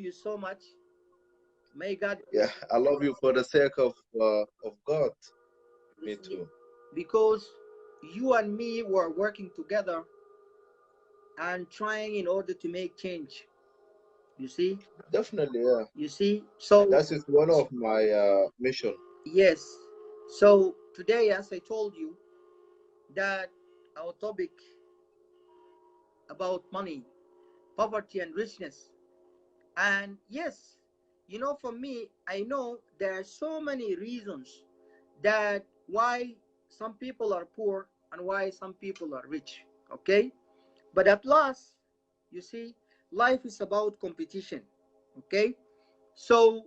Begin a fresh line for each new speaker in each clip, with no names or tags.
you so much. May God
Yeah, I love you for the sake of God.
you
Me
see,
too.
because you and me were working together and trying in order to make change. You see,
Definitely, yeah.
you see. So
That is one of my mission.
yes. So today, as I told you, that our topic about money, poverty, and richness. And yes, for me, I know there are so many reasons that why some people are poor and why some people are rich. Okay, but at last, you see, life is about competition. Okay, so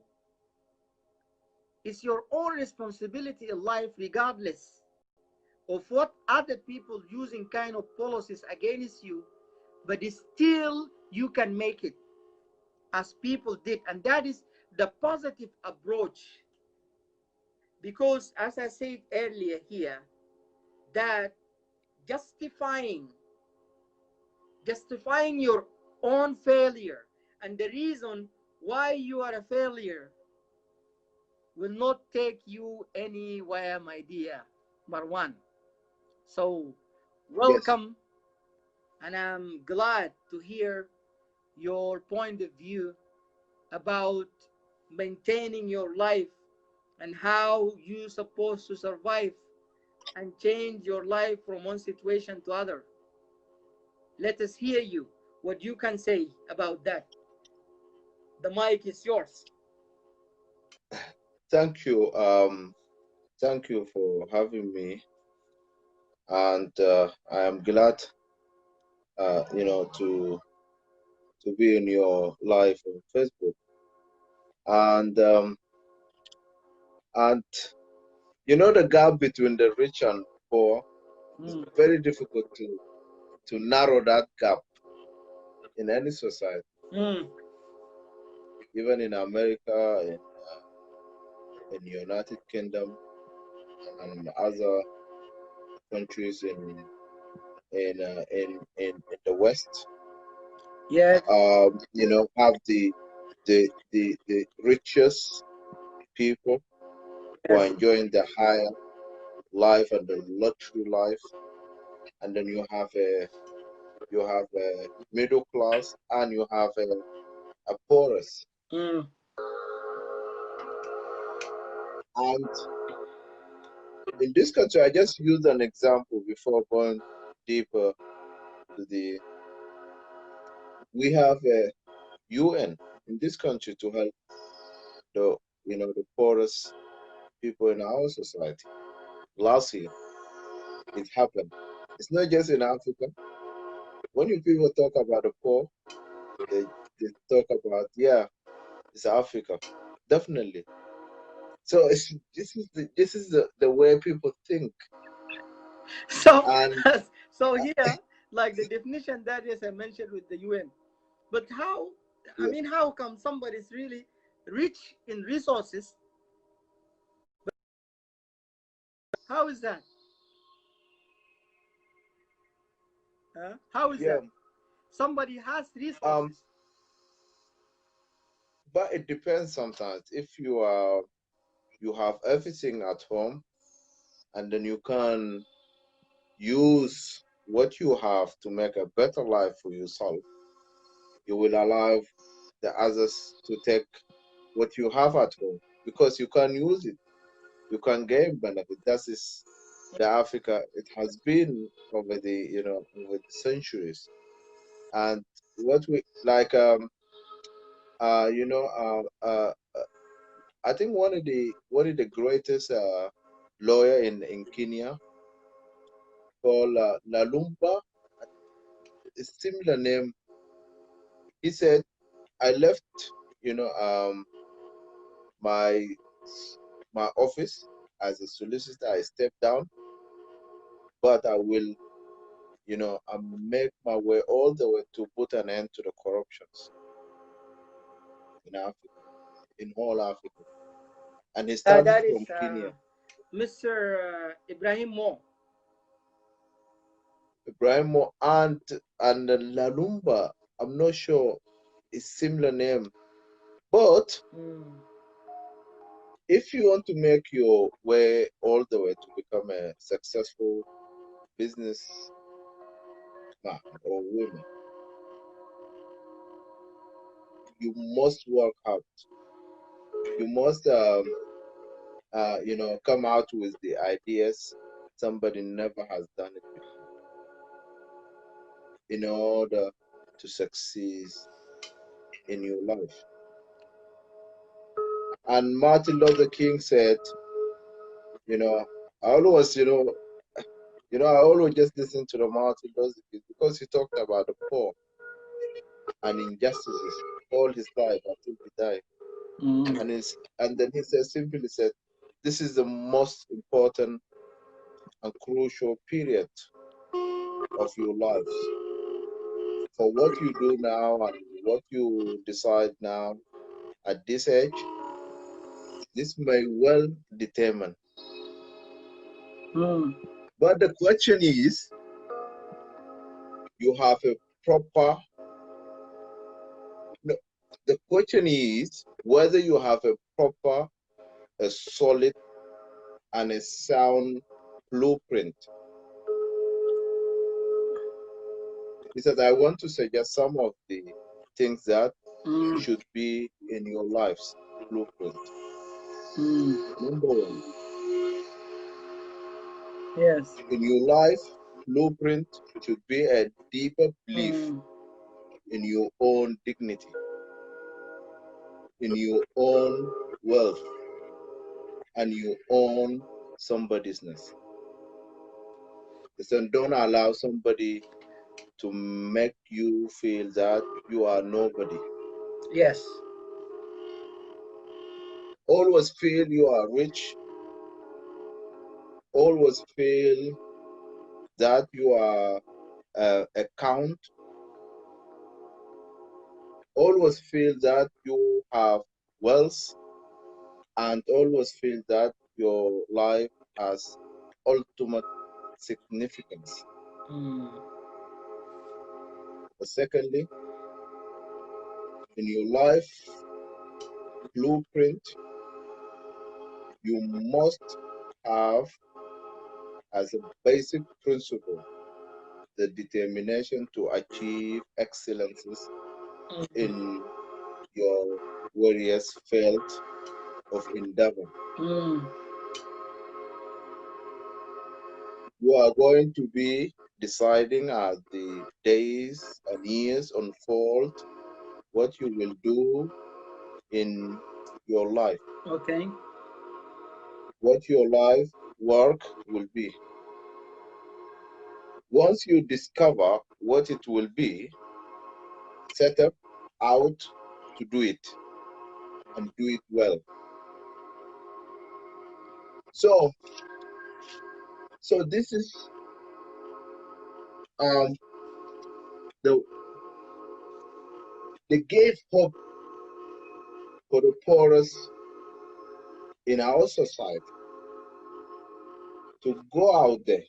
it's your own responsibility in life, regardless of what other people using kind of policies against you, but still you can make it as people did, and that is the positive approach. Because as I said earlier here, that justifying justifying your own failure and the reason why you are a failure will not take you anywhere, my dear Marwan. So
Yes.
welcome, and I'm glad to hear your point of view about maintaining your life and how you're supposed to survive and change your life from one situation to other. Let us hear you, what you can say about that. The mic is yours.
Thank you. Thank you for having me, and I am glad, to be in your live on Facebook, and and the gap between the rich and poor is
Mm.
very difficult to narrow that gap in any society,
Mm.
even in America, in the United Kingdom, and other countries in the West.
Yes.
Have the richest people who are
Yes.
enjoying the higher life and the luxury life, and then you have a middle class, and you have a poorest.
Mm.
And in this country, I just use an example before going deeper to the. We have a UN in this country to help the the poorest people in our society. Last year, it happened. It's not just in Africa. When you people talk about the poor, they, they talk about, yeah, it's Africa, definitely. So this is the way people think,
So,
and
so here, like the definition that is I mentioned with the UN. But how? I
yeah,
mean, how come somebody is really rich in resources? How is that? Huh? How is
yeah.
that? Somebody has
Um,
resources.
but it depends sometimes. If you have everything at home, and then you can use what you have to make a better life for yourself, you will allow the others to take what you have at home because you can use it. You can gain benefit. That is the Africa. It has been over the centuries. And what we like, I think one of the greatest lawyer in Kenya called Lalumba, a similar name. He said, "I left, you know, my my office as a solicitor. I stepped down, but I make my way all the way to put an end to the corruptions in Africa, in all Africa." And he started
That is
from Kenya.
Mr. Ibrahim Mo.
Ibrahim and Lalumba, I'm not sure, is similar name. But
Mm.
if you want to make your way all the way to become a successful businessman or woman, you must work hard. You must, come out with the ideas somebody never has done it before in order to succeed in your life. And Martin Luther King said, you know, I always, I always just listen to the Martin Luther King because he talked about the poor and injustices all his life until he died.
Mm.
And then he said simply said, this is the most important and crucial period of your lives. For what you do now and what you decide now at this age, this may well determine.
Mm.
But the question is, you have a proper, no, the question is whether you have a proper, a solid, and a sound blueprint. He said, I want to suggest some of the things that
Mm.
should be in your life's blueprint.
Mm.
Number one,
Yes.
in your life blueprint should be a deeper belief
Mm.
in your own dignity, in your own wealth, and your own somebody'sness. Listen, don't allow somebody to make you feel that you are nobody.
Yes.
Always feel you are rich. Always feel that you are a count. Always feel that you have wealth, and always feel that your life has ultimate significance.
Mm.
But secondly, in your life blueprint, you must have as a basic principle the determination to achieve excellences
Mm.
in your various field of endeavor.
Mm.
You are going to be deciding as the days and years unfold what you will do in your life,
Okay.
what your life work will be. Once you discover what it will be, set up out to do it and do it well. So, so this is um the they gave hope for the poorest in our society to go out there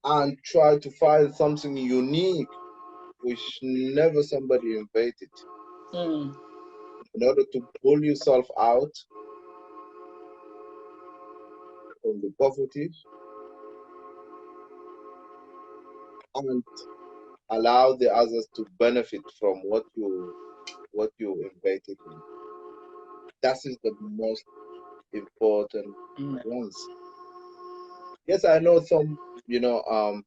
and try to find something unique which never somebody invented
Mm.
in order to pull yourself out from the poverty and allow the others to benefit from what you invited in. That is the most important
Mm.
ones. Yes, I know some, you know, um,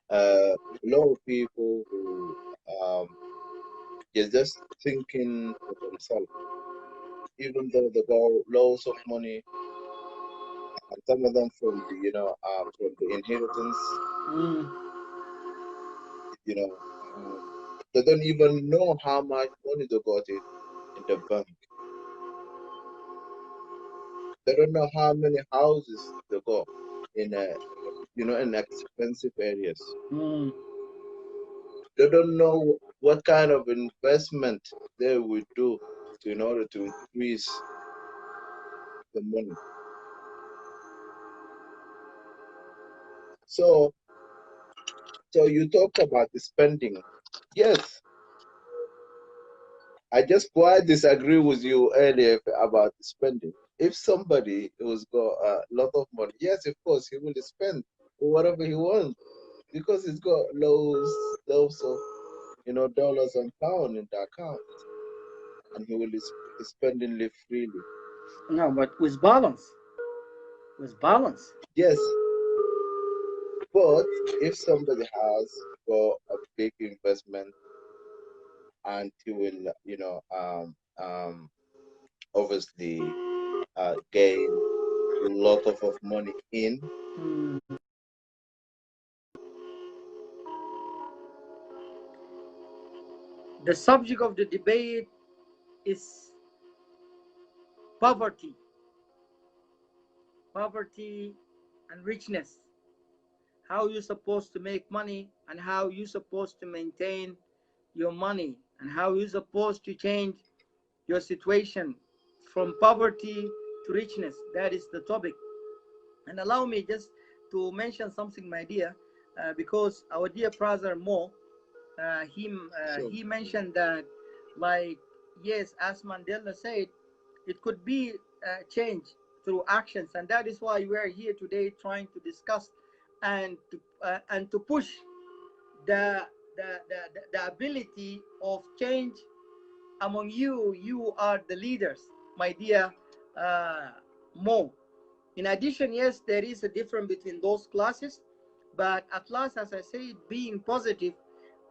a lot of people who um, they're just thinking for themselves, even though they got loads of money, and some of them from the inheritance,
Mm.
you know, they don't even know how much money they got in the bank. They don't know how many houses they got in in expensive areas.
Mm.
They don't know what kind of investment they would do in order to increase the money. So, so you talked about the spending. Yes, I just quite disagree with you earlier about spending. If somebody who's got a lot of money, yes, of course, he will spend whatever he wants because he's got loads of dollars and pounds in the account, and he will be spending it freely.
No, but with balance. With balance.
Yes, but if somebody has got a big investment and he will, obviously gain a lot of money in.
Mm. The subject of the debate is poverty, poverty and richness. How you supposed to make money and how you supposed to maintain your money and how you supposed to change your situation from poverty to richness. That is the topic. And allow me just to mention something, my dear, because our dear brother Mo,
Sure.
he mentioned that, like, yes, as Mandela said, it could be change through actions, and that is why we are here today, trying to discuss and to push the the ability of change among you. You are the leaders, my dear uh, Mo. In addition, yes, there is a difference between those classes, but at last, as I said, being positive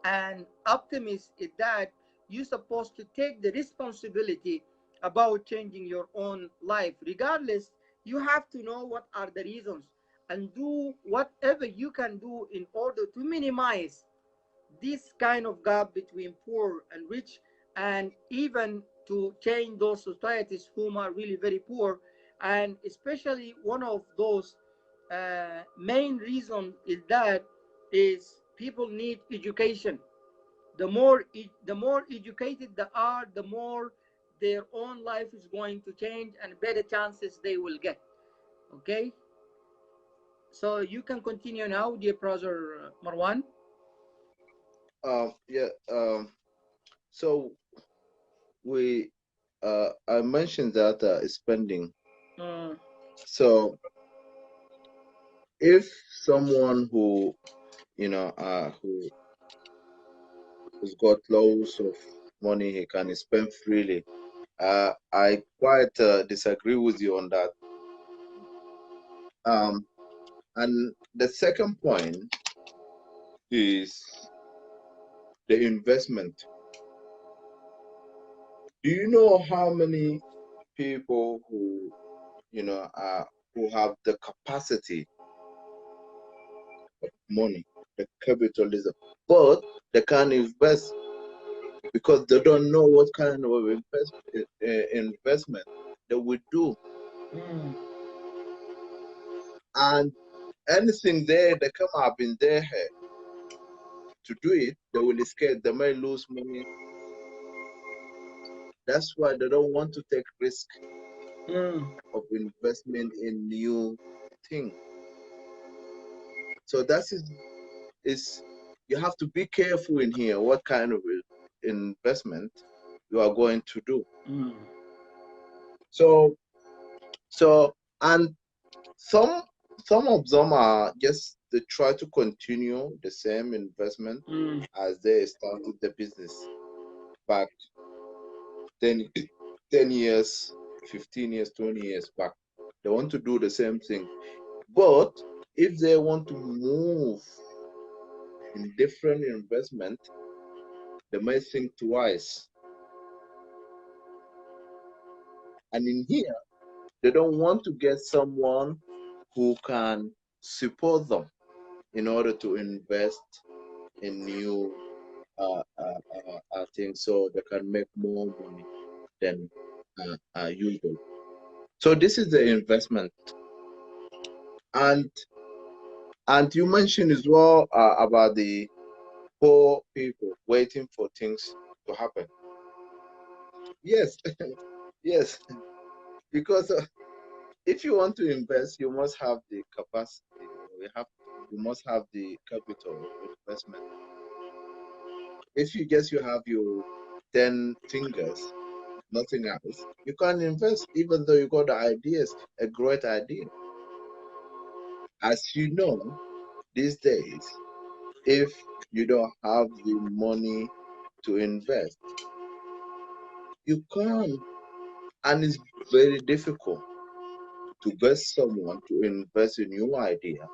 and optimist is that you're supposed to take the responsibility about changing your own life. Regardless, you have to know what are the reasons and do whatever you can do in order to minimize this kind of gap between poor and rich, and even to change those societies whom are really very poor. And especially one of those main reason is that is people need education. The more educated they are, the more their own life is going to change and better chances they will get. Okay, so you can continue now, dear brother Marwan.
Yeah. So we, I mentioned that spending.
Mm,
So if someone who's got loads of money, he can spend freely. I quite disagree with you on that. Um, and the second point is the investment. Do you know how many people who have the capacity of money, the capitalism, but they can't invest because they don't know what kind of investment they would do,
mm,
and anything there they come up in their head to do it, they will escape. They may lose money. That's why they don't want to take risk
mm,
of investment in new things. So is you have to be careful in here what kind of investment you are going to do.
mm,
So so and some some of them are just they try to continue the same investment
mm,
as they started the business back 10, 10 years, 15 years, 20 years back. They want to do the same thing. But if they want to move in different investment, they might think twice. And in here, they don't want to get someone who can support them in order to invest in new things so they can make more money than usual. So this is the investment. And you mentioned as well about the poor people waiting for things to happen. Yes, yes, because if you want to invest, you must have the capacity. You must have the capital of investment. If you have 10 fingers, nothing else, you can't invest even though you got the ideas, a great idea. As you know, these days, if you don't have the money to invest, you can't. And it's very difficult to get someone to invest in your idea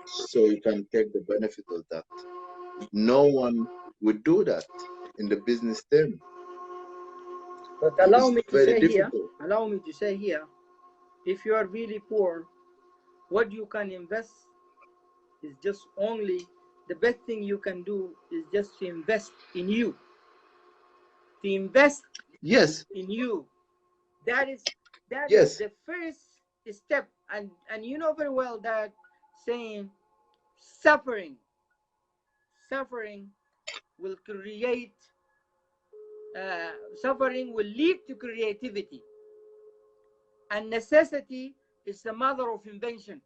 so you can take the benefit of that. No one would do that in the business term.
But
It's very difficult.
allow me to say here, if you are really poor, what you can invest is just only the best thing you can do is just to invest in you. To invest
Yes,
in you. That is that is
yes,
the first step. And you know very well that saying suffering, suffering will create suffering will lead to creativity, and necessity is the mother of invention.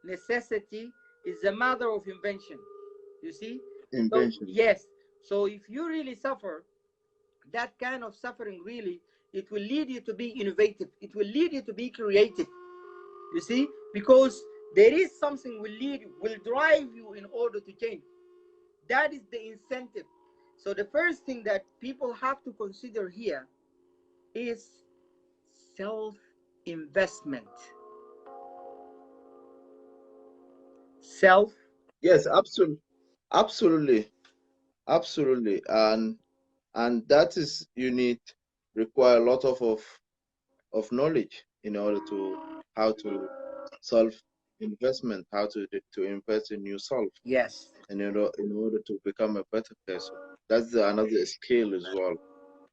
Necessity is the mother of invention, you see. So
invention.
yes, so if you really suffer, that kind of suffering really, it will lead you to be innovative, it will lead you to be creative, you see, because there is something will drive you in order to change. That is the incentive. So the first thing that people have to consider here is self investment. Self.
Yes, absolutely, absolutely, absolutely. And that is you need require a lot of knowledge in order to how to solve investment, how to invest in yourself,
Yes.
and in order to become a better person. That's another skill as well.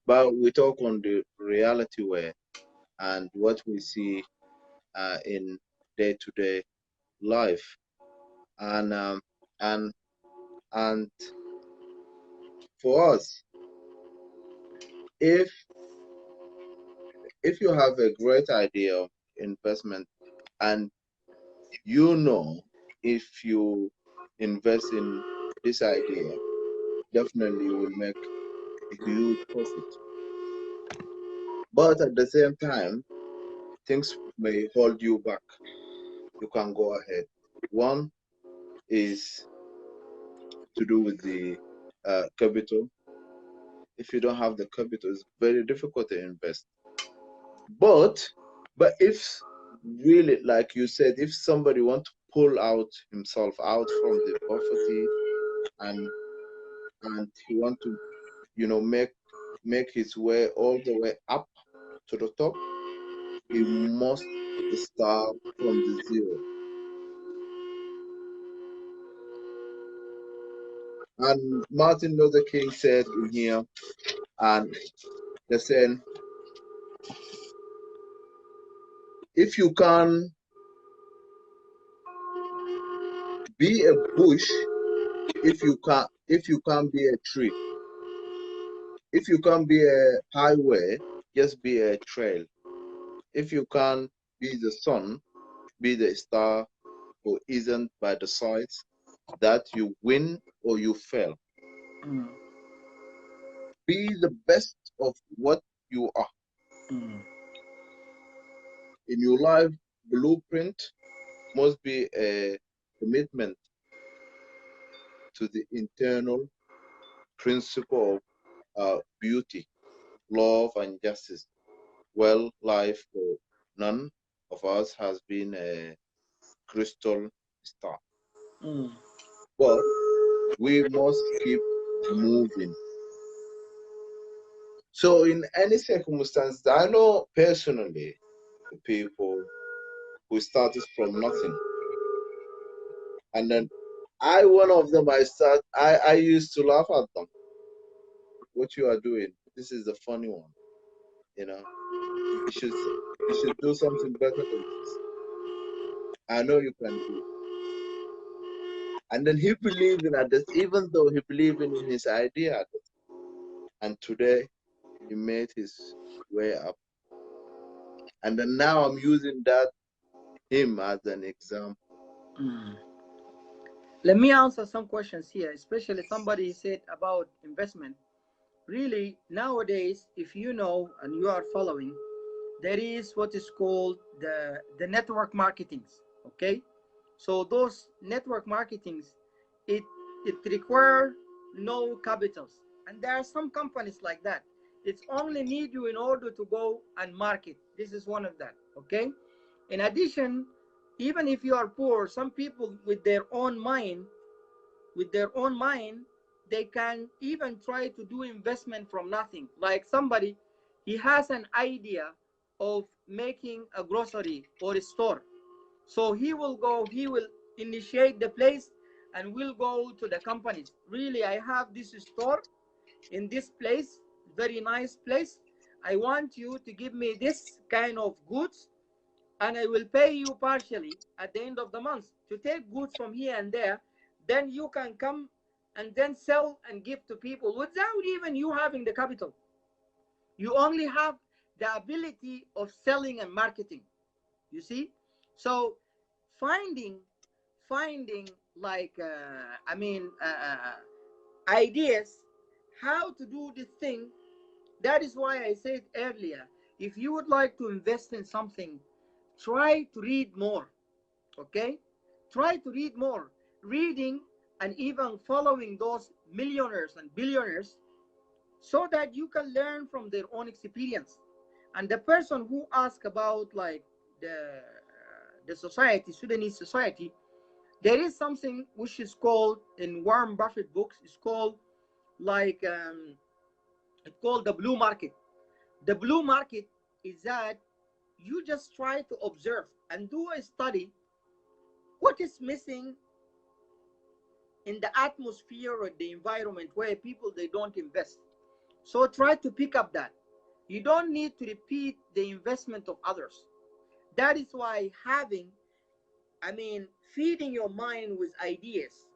But we talk on the reality way and what we see in day-to-day life, and and and for us, if if you have a great idea of investment and you know if you invest in this idea, definitely you will make a huge profit. But at the same time, things may hold you back. You can go ahead. One is to do with the capital. If you don't have the capital, it's very difficult to invest. But if really, like you said, if somebody want to pull out himself out from the poverty and he want to, make his way all the way up to the top, he must start from the zero. And Martin Luther King said in here, and they said, if you can be a bush, if you can be a tree, if you can be a highway, just be a trail. If you can be the sun, be the star who isn't by the sides, that you win or you fail.
Mm,
Be the best of what you are.
mm,
In your life, blueprint must be a commitment to the internal principle of beauty, love, and justice. Well, life for none of us has been a crystal star,
mm.
but we must keep moving. So, in any circumstance, I know personally people who started from nothing, and then one of them, I used to laugh at them. What you are doing? This is the funny one. You know, you should you should do something better than this. I know you can do. And then he believed in this, even though he believed in his idea. And today he made his way up. And then now I'm using that him as an example.
Mm. Let me answer some questions here, especially somebody said about investment. Really, nowadays, if you know and you are following, there is what is called the network marketings. Okay, so those network marketings, it it require no capitals, and there are some companies like that. It's only need you in order to go and market. This is one of them. Okay, in addition, even if you are poor, some people with their own mind, they can even try to do investment from nothing. Like somebody, he has an idea of making a grocery or a store. So he will initiate the place and will go to the companies. Really, I have this store in this place, very nice place. I want you to give me this kind of goods and I will pay you partially at the end of the month to take goods from here and there. Then you can come and then sell and give to people without even you having the capital. You only have the ability of selling and marketing. You see, so finding finding like ideas how to do this thing. That is why I said earlier, if you would like to invest in something, try to read more. Okay, try to read more. Reading and even following those millionaires and billionaires so that you can learn from their own experience. And the person who asked about like the society, Sudanese society, there is something which is called in Warren Buffett books, it's called like it's called the blue market. The blue market is that you just try to observe and do a study what is missing in the atmosphere or the environment where people they don't invest. So try to pick up that. You don't need to repeat the investment of others. That is why feeding your mind with ideas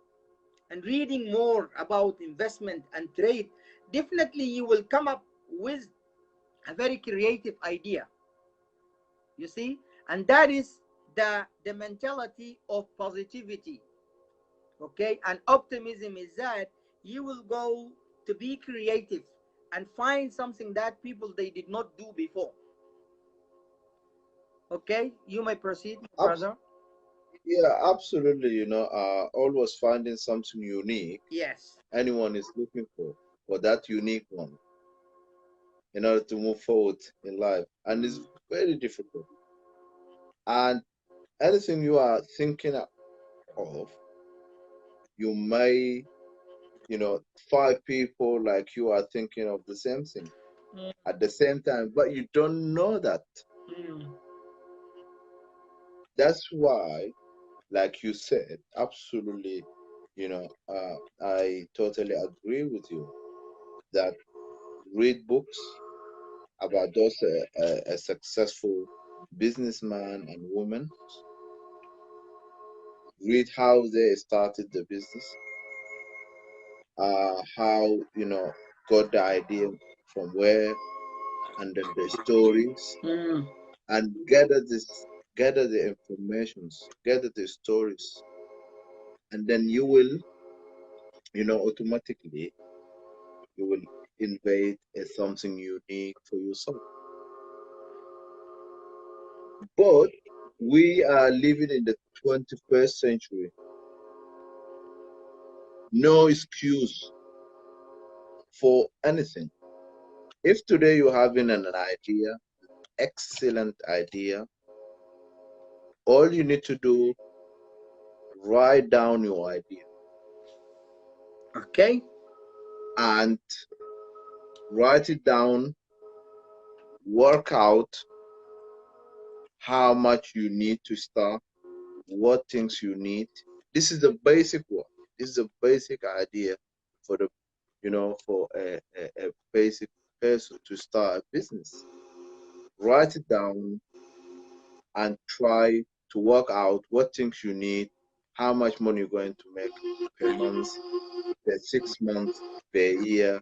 and reading more about investment and trade, definitely you will come up with a very creative idea. You see, and that is the mentality of positivity. Okay, and optimism is that you will go to be creative and find something that people they did not do before. Okay, you may proceed,
Abs-
brother.
yeah, absolutely. Always finding something unique
Yes.
anyone is looking for that unique one in order to move forward in life. And it's
Mm.
very difficult. And anything you are thinking of, you may, five people like you are thinking of the same thing
Mm.
at the same time, but you don't know that.
Mm.
That's why, like you said, absolutely, I totally agree with you that read books about those successful businessman and women, read how they started the business, how, got the idea from where, and then the stories,
Mm.
and gather the informations, gather the stories, and then you will, automatically you will invade something unique for yourself. But we are living in the 21st century. No excuse for anything. If today you're having an idea, excellent idea, all you need to do, write down your idea
Okay.
and write it down, work out how much you need to start, what things you need. This is the basic one. This is a basic idea for for a basic person to start a business. Write it down and try to work out what things you need, how much money you're going to make per month, per 6 months, per year,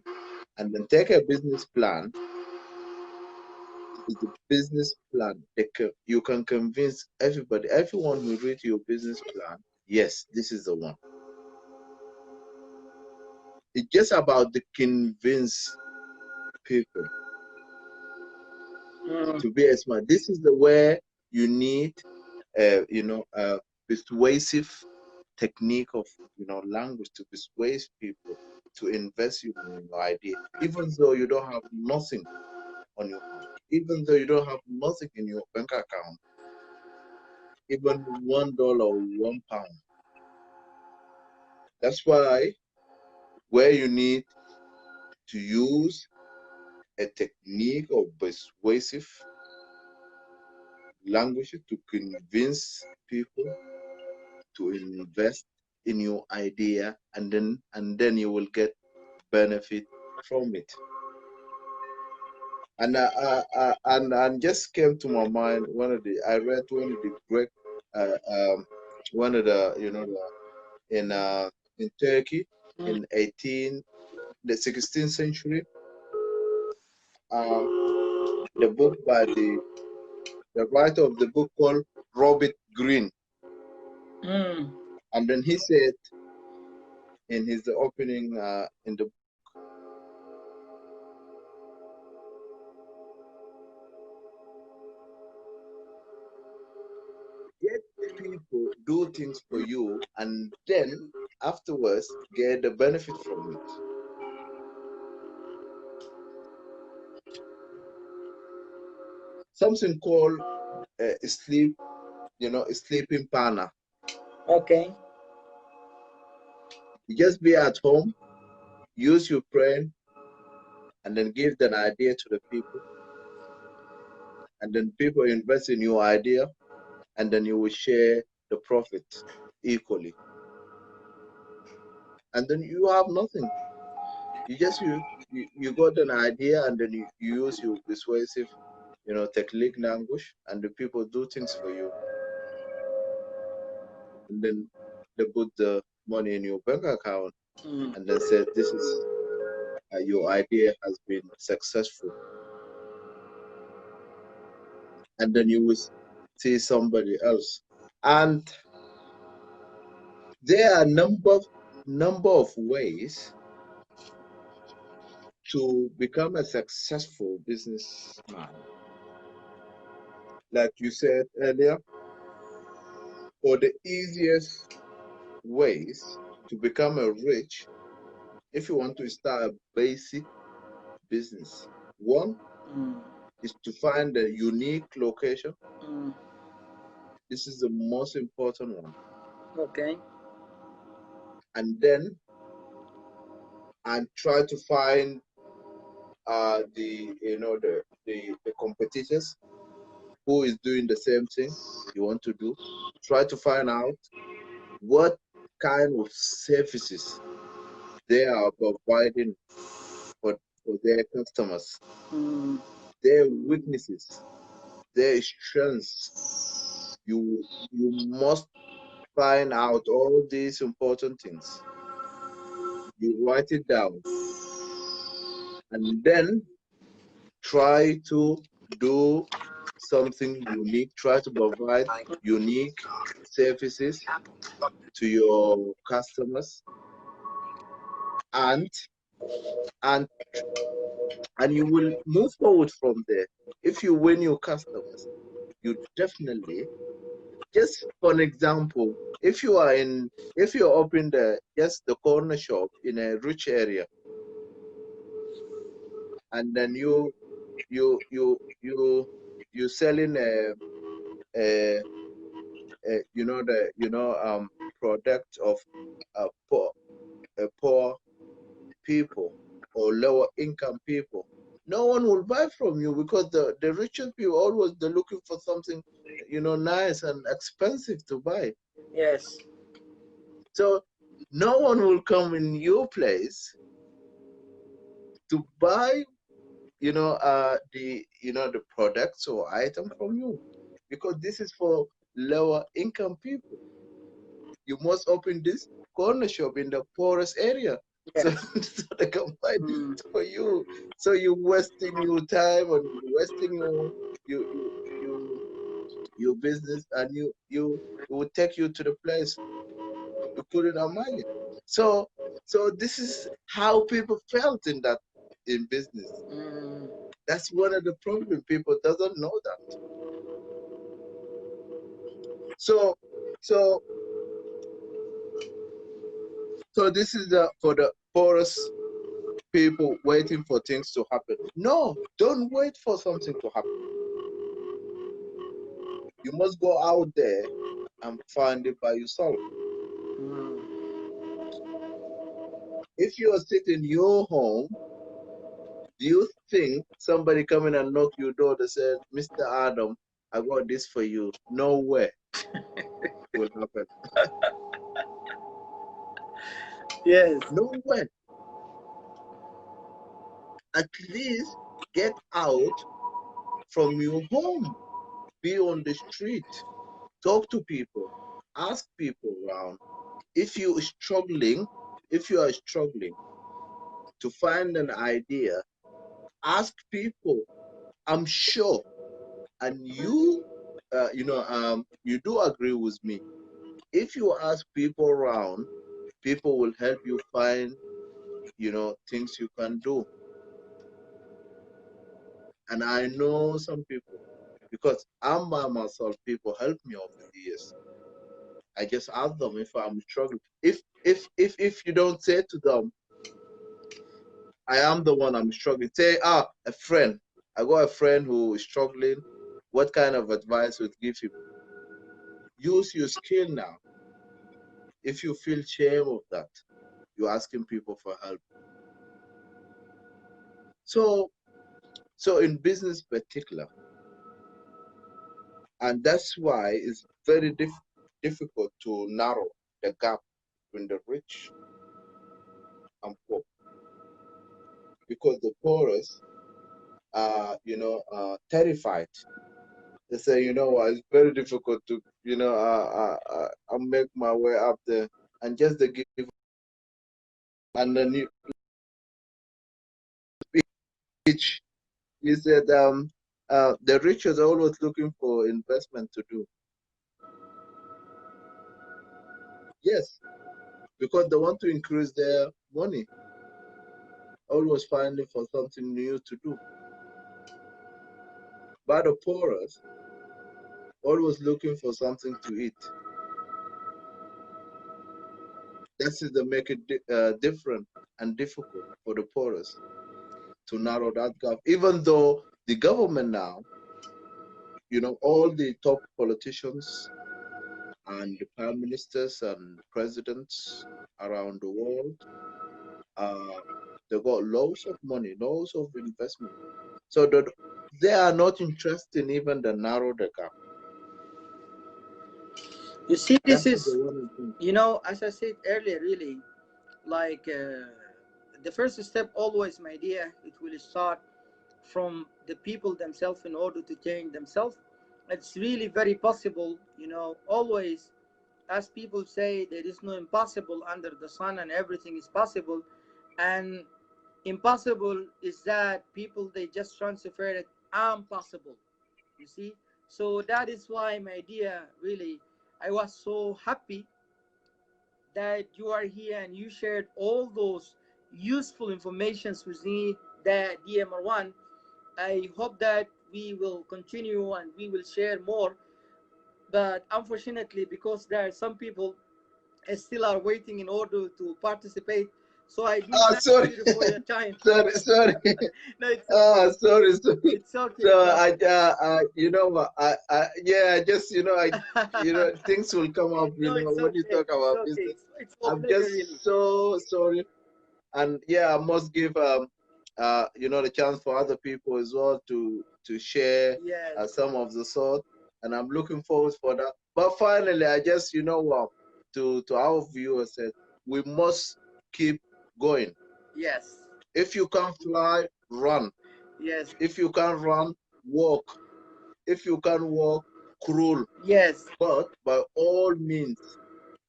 and then take a business plan. It's the business plan. You can convince everybody, everyone who read your business plan, yes, this is the one. It's just about the convince people
Mm.
to be smart. This is the way you need, persuasive technique of language to persuade people to invest in your idea, even though you don't have nothing on your hand, even though you don't have nothing in your bank account, even $1 or £1. That's why where you need to use a technique of persuasive language to convince people to invest in your idea, and then you will get benefit from it. And just came to my mind I read one of the great one of the in Turkey
Mm.
in the 16th century, uh the book by the writer of the book called Robert Greene.
Mm.
And then he said in his opening in the get people do things for you, and then afterwards get the benefit from it. Something called sleep, a sleeping partner.
Okay.
You just be at home, use your brain, and then give an idea to the people, and then people invest in your idea, and then you will share the profit equally. And then you have nothing. You got an idea, and then you use your persuasive, technique language, and the people do things for you, and then they put the money in your bank account,
Mm.
and then said, "This is your idea has been successful," and then you will see somebody else. And there are number of ways to become a successful businessman. Like you said earlier, or the easiest ways to become a rich if you want to start a basic business. One
Mm.
is to find a unique location.
Mm.
This is the most important one.
Okay.
And then and try to find the competitors who is doing the same thing you want to do. Try to find out what kind of services they are providing for their customers,
Mm.
their weaknesses, their strengths. You must find out all these important things. You write it down, and then try to do something unique. Try to provide unique services to your customers, and and and you will move forward from there. If you win your customers, you definitely, just for an example, if you open the corner shop in a rich area, and then you selling a, product of uh, poor poor people or lower income people, no one will buy from you, because the richer people always they're looking for something nice and expensive to buy.
Yes.
So no one will come in your place to buy the products or item from you, because this is for lower income people. You must open this corner shop in the poorest area, so,
Yes.
so they can buy this
Mm.
for you. So you're wasting your time, and you're wasting you your business, and it will take you to the place you couldn't imagine. So So this is how people felt in that in business.
Mm.
That's one of the problem. People doesn't know that. So so so this is the for the poorest people waiting for things to happen. No, don't wait for something to happen. You must go out there and find it by yourself.
Mm.
If you are sitting in your home, do you think somebody coming and knock your door that said, Mr. Adam, I got this for you? No way will happen.
Yes.
No way. At least get out from your home. Be on the street. Talk to people. Ask people around. If you are struggling, if you are struggling to find an idea, ask people. I'm sure, and you do agree with me. If you ask people around, people will help you find, things you can do. And I know some people because I'm by myself. People help me over the years. I just ask them if I'm struggling. If you don't say to them, I am the one I'm struggling. Say, a friend. I got a friend who is struggling. What kind of advice would give him? Use your skill now. If you feel shame of that, you're asking people for help. So, so in business particular, and that's why it's very difficult to narrow the gap between the rich and poor, because the poorest are, terrified. They say, what, it's very difficult to, I make my way up there, and just they give, and then you speech, you said, the rich is always looking for investment to do. Yes, because they want to increase their money, always finding for something new to do. But the poorest, always looking for something to eat. That's it that make it different and difficult for the poorest to narrow that gap. Even though the government now, all the top politicians and the prime ministers and presidents around the world, uh, they got loads of money, loads of investment. So that they are not interested in even the narrow the gap.
You see, this
That is the
is,
one thing.
as I said earlier, really, like the first step always, my dear, it will start from the people themselves in order to change themselves. It's really very possible, always, as people say, there is no impossible under the sun and everything is possible. And impossible is that people, they just transfer it impossible, you see. So that is why, my dear, really, I was so happy that you are here and you shared all those useful informations with me, that dear Marwan. I hope that we will continue and we will share more. But unfortunately, because there are some people still are waiting in order to participate, so I do
Ah,
thank
sorry,
you for your time.
sorry.
No, it's okay.
Sorry.
It's okay.
So
It's
what, yeah, I just,
okay.
things will come up,
No, it's
when you
okay.
talk
It's
about
okay.
business.
It's all
I'm
pleasure, really.
just so sorry, and yeah, I must give the chance for other people as well to share
Yes.
some of the sort, and I'm looking forward for that. But finally, I just, what, to our viewers said, we must keep going.
Yes.
If you can't fly, run.
Yes.
If you can't run, walk. If you can't walk, crawl.
Yes.
But by all means,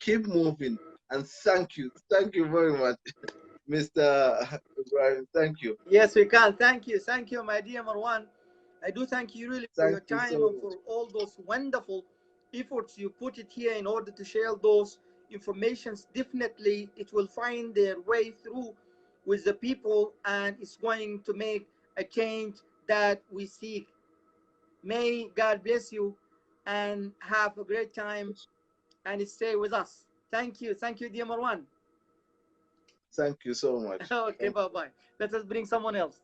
keep moving. And thank you. Thank you very much, Mr. Ibrahim. Thank you.
Yes, we can. Thank you. Thank you, my dear Marwan. I do thank you really for your
Thank you so
time and
much.
for all those wonderful efforts you put it here in order to share those informations, definitely it will find their way through with the people, and it's going to make a change that we seek. May God bless you and have a great time and stay with us. Thank you, dear Marwan.
Thank you so much.
Okay,
Thank
bye bye. Let us bring someone else.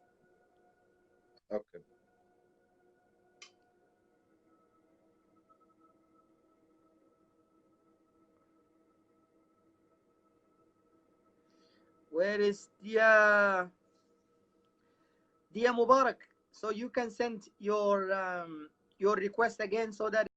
you. Okay.
Where is Dia Mubarak? So you can send your request again so that